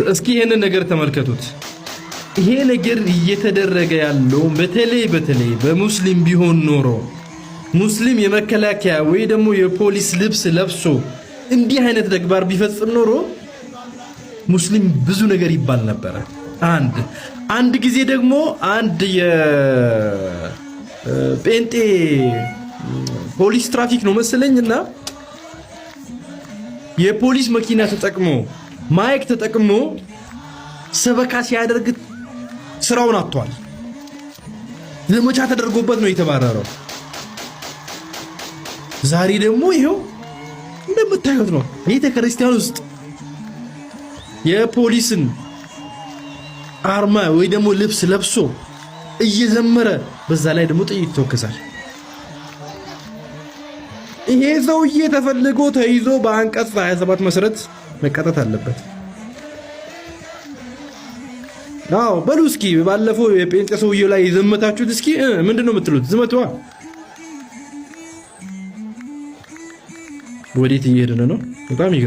እስኪ ይሄንን ነገር ተመልከቱት። ይሄ ነገር እየተደረገ ያለው በተለይ በሙስሊም ቢሆን ኖሮ ሙስሊም የመከላከያ ወይ ደግሞ የፖሊስ ልብስ ለብሶ እንዲህ አይነት ተግባር ቢፈጽም ኖሮ ሙስሊም ብዙ ነገር ይባል ነበር። አንድ ጊዜ ደግሞ አንድ የጴንጤ ፖሊስ ትራፊክ ነው መሰለኝና የፖሊስ መኪና ተጠቅሞ ማይክ ተጠቅሞ ሰበካ ሲያደርግ ስራውን አጥቷል። ዘመቻ ተደርጎበት ነው የተባረረው። ዛሬ ደግሞ ይሄው እንደምታዩት ነው ቤተ ክርስቲያን ውስጥ የፖሊስን አርማ ወይ ደግሞ ልብስ ለብሶ እየዘመረ በዛ ላይ ደግሞ ጥይት ተወከሳል። ይሄ ሰውዬ ተፈልጎ ተይዞ በአንቀጽ 27 መሰረት መቀጣት አለበት። አዎ በሉ እስኪ ባለፈው የጴንጤ ሰውዬው ላይ ዘመታችሁት። እስኪ ምንድነው የምትሉት? ዝመቷ ወዴት እየሄድን ነው? በጣም ይገርማል።